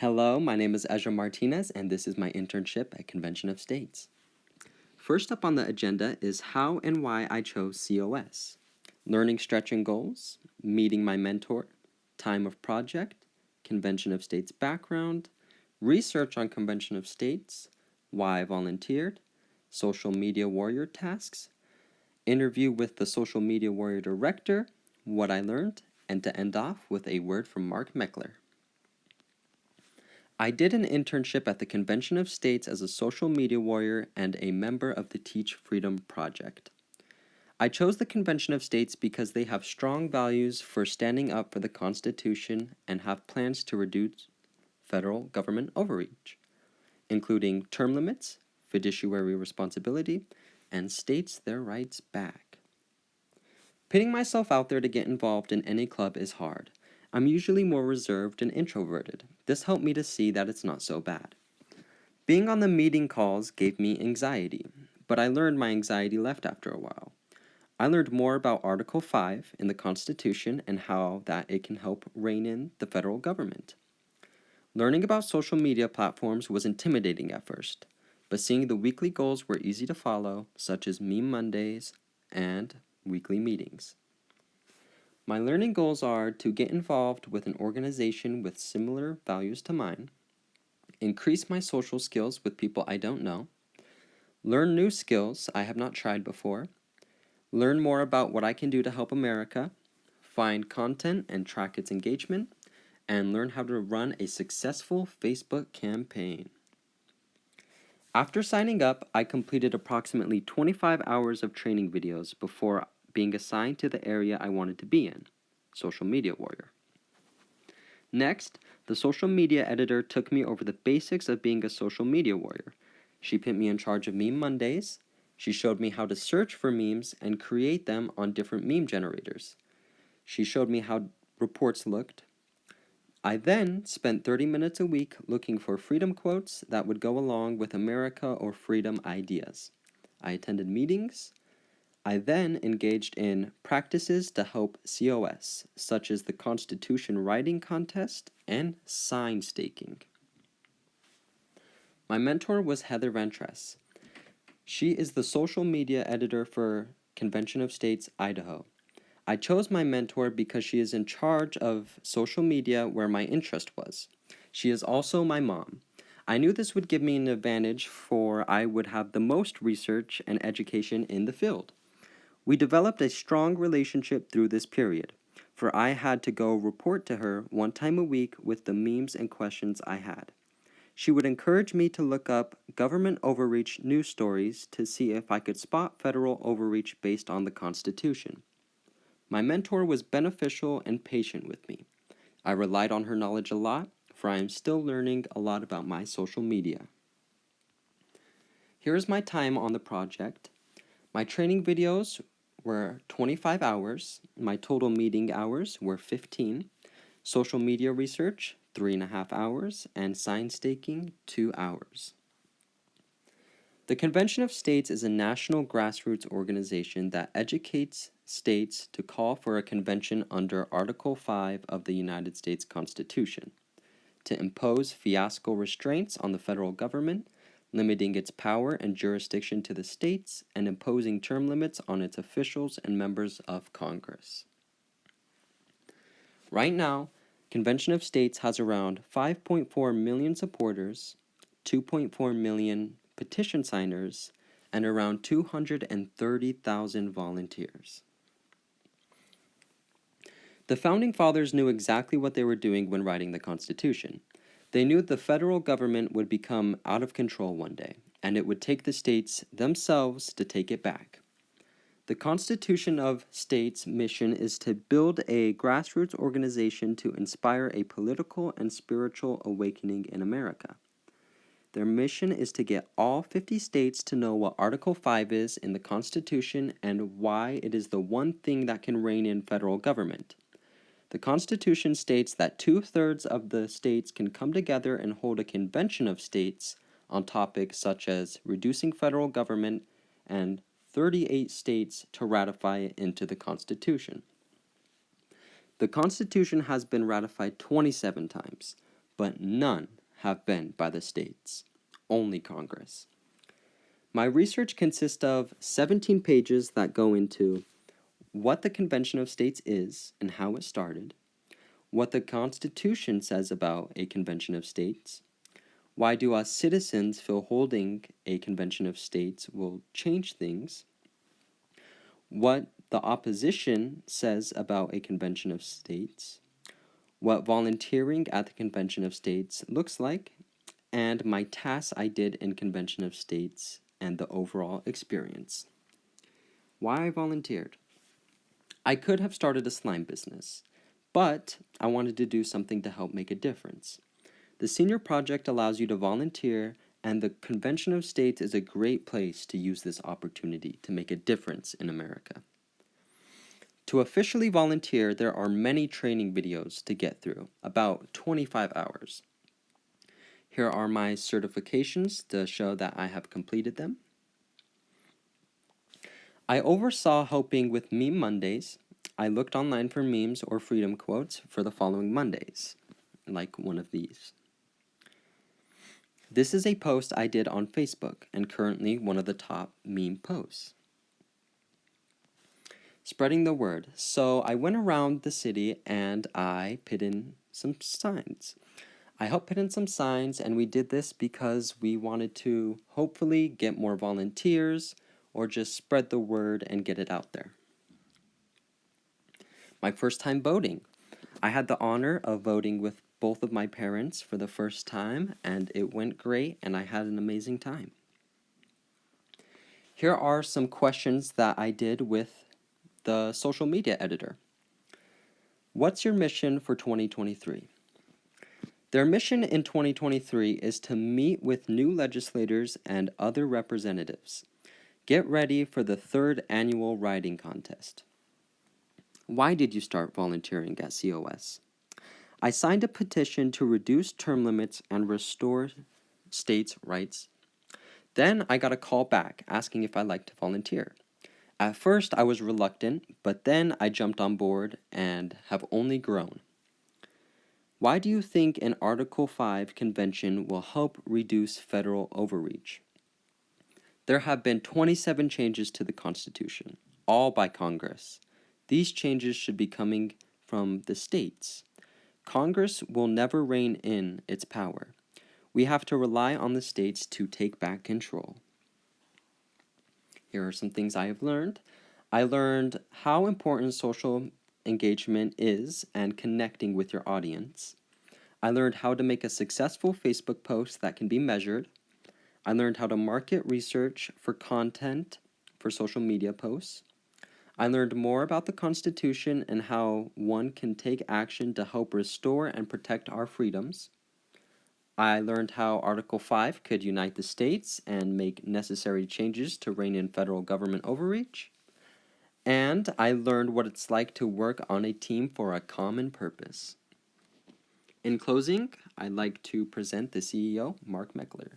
Hello, my name is Ezra Martinez, and this is my internship at Convention of States. First up on the agenda is how and why I chose COS, learning stretch and goals, meeting my mentor, time of project, Convention of States background, research on Convention of States, why I volunteered, social media warrior tasks, interview with the social media warrior director, what I learned, and to end off with a word from Mark Meckler. I did an internship at the Convention of States as a social media warrior and a member of the Teach Freedom Project. I chose the Convention of States because they have strong values for standing up for the Constitution and have plans to reduce federal government overreach, including term limits, fiduciary responsibility, and states their rights back. Putting myself out there to get involved in any club is hard. I'm usually more reserved and introverted. This helped me to see that it's not so bad. Being on the meeting calls gave me anxiety, but I learned my anxiety left after a while. I learned more about Article 5 in the Constitution and how that it can help rein in the federal government. Learning about social media platforms was intimidating at first, but seeing the weekly goals were easy to follow, such as Meme Mondays and weekly meetings. My learning goals are to get involved with an organization with similar values to mine, increase my social skills with people I don't know, learn new skills I have not tried before, learn more about what I can do to help America, find content and track its engagement, and learn how to run a successful Facebook campaign. After signing up, I completed approximately 25 hours of training videos before being assigned to the area I wanted to be in, social media warrior. Next, the social media editor took me over the basics of being a social media warrior. She put me in charge of Meme Mondays. She showed me how to search for memes and create them on different meme generators. She showed me how reports looked. I then spent 30 minutes a week looking for freedom quotes that would go along with America or freedom ideas. I attended meetings. I then engaged in practices to help COS, such as the Constitution writing contest and sign staking. My mentor was Heather Ventress. She is the social media editor for Convention of States, Idaho. I chose my mentor because she is in charge of social media where my interest was. She is also my mom. I knew this would give me an advantage, for I would have the most research and education in the field. We developed a strong relationship through this period, for I had to go report to her one time a week with the memes and questions I had. She would encourage me to look up government overreach news stories to see if I could spot federal overreach based on the Constitution. My mentor was beneficial and patient with me. I relied on her knowledge a lot, for I am still learning a lot about my social media. Here is my time on the project. My training videos were 25 hours. My total meeting hours were 15. Social media research, 3.5 hours, and sign staking, 2 hours. The Convention of States is a national grassroots organization that educates states to call for a convention under Article 5 of the United States Constitution, to impose fiasco restraints on the federal government, limiting its power and jurisdiction to the states, and imposing term limits on its officials and members of Congress. Right now, Convention of States has around 5.4 million supporters, 2.4 million petition signers, and around 230,000 volunteers. The Founding Fathers knew exactly what they were doing when writing the Constitution. They knew the federal government would become out of control one day, and it would take the states themselves to take it back. The Constitution of States' mission is to build a grassroots organization to inspire a political and spiritual awakening in America. Their mission is to get all 50 states to know what Article 5 is in the Constitution and why it is the one thing that can rein in federal government. The Constitution states that 2/3 of the states can come together and hold a convention of states on topics such as reducing federal government, and 38 states to ratify it into the Constitution. The Constitution has been ratified 27 times, but none have been by the states, only Congress. My research consists of 17 pages that go into what the Convention of States is and how it started, what the Constitution says about a Convention of States, why do us citizens feel holding a Convention of States will change things, what the opposition says about a Convention of States, what volunteering at the Convention of States looks like, and my tasks I did in Convention of States and the overall experience. Why I volunteered. I could have started a slime business, but I wanted to do something to help make a difference. The senior project allows you to volunteer, and the Convention of States is a great place to use this opportunity to make a difference in America. To officially volunteer, there are many training videos to get through, about 25 hours. Here are my certifications to show that I have completed them. I oversaw helping with Meme Mondays. I looked online for memes or freedom quotes for the following Mondays, like one of these. This is a post I did on Facebook and currently one of the top meme posts. Spreading the word. So I went around the city and I put in some signs. I helped put in some signs, and we did this because we wanted to hopefully get more volunteers or just spread the word and get it out there. My first time voting. I had the honor of voting with both of my parents for the first time, and it went great, and I had an amazing time. Here are some questions that I did with the social media editor. What's your mission for 2023? Their mission in 2023 is to meet with new legislators and other representatives. Get ready for the 3rd annual writing contest. Why did you start volunteering at COS? I signed a petition to reduce term limits and restore states' rights. Then I got a call back asking if I'd like to volunteer. At first I was reluctant, but then I jumped on board and have only grown. Why do you think an Article 5 convention will help reduce federal overreach? There have been 27 changes to the Constitution, all by Congress. These changes should be coming from the states. Congress will never rein in its power. We have to rely on the states to take back control. Here are some things I have learned. I learned how important social engagement is and connecting with your audience. I learned how to make a successful Facebook post that can be measured. I learned how to market research for content for social media posts. I learned more about the Constitution and how one can take action to help restore and protect our freedoms. I learned how Article 5 could unite the states and make necessary changes to rein in federal government overreach. And I learned what it's like to work on a team for a common purpose. In closing, I'd like to present the CEO, Mark Meckler.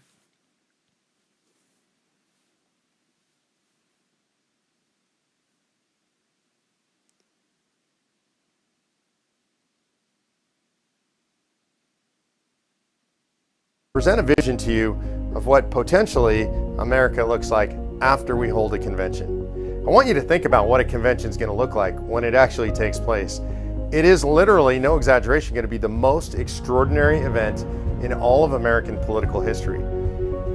Present a vision to you of what potentially America looks like after we hold a convention. I want you to think about what a convention is going to look like when it actually takes place. It is literally, no exaggeration, going to be the most extraordinary event in all of American political history.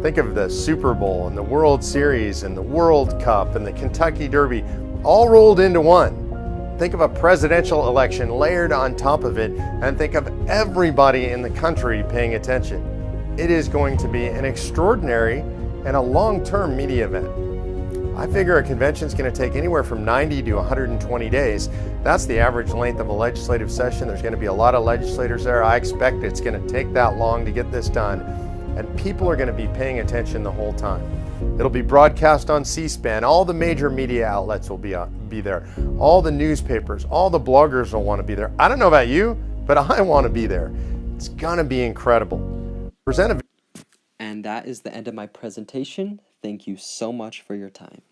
Think of the Super Bowl and the World Series and the World Cup and the Kentucky Derby all rolled into one. Think of a presidential election layered on top of it, and think of everybody in the country paying attention. It is going to be an extraordinary and a long-term media event. I figure a convention is going to take anywhere from 90 to 120 days. That's the average length of a legislative session. There's going to be a lot of legislators there. I expect it's going to take that long to get this done, and people are going to be paying attention the whole time. It'll be broadcast on C-SPAN. All the major media outlets will be there. All the newspapers, all the bloggers will want to be there. I don't know about you, but I want to be there. It's going to be incredible. And that is the end of my presentation. Thank you so much for your time.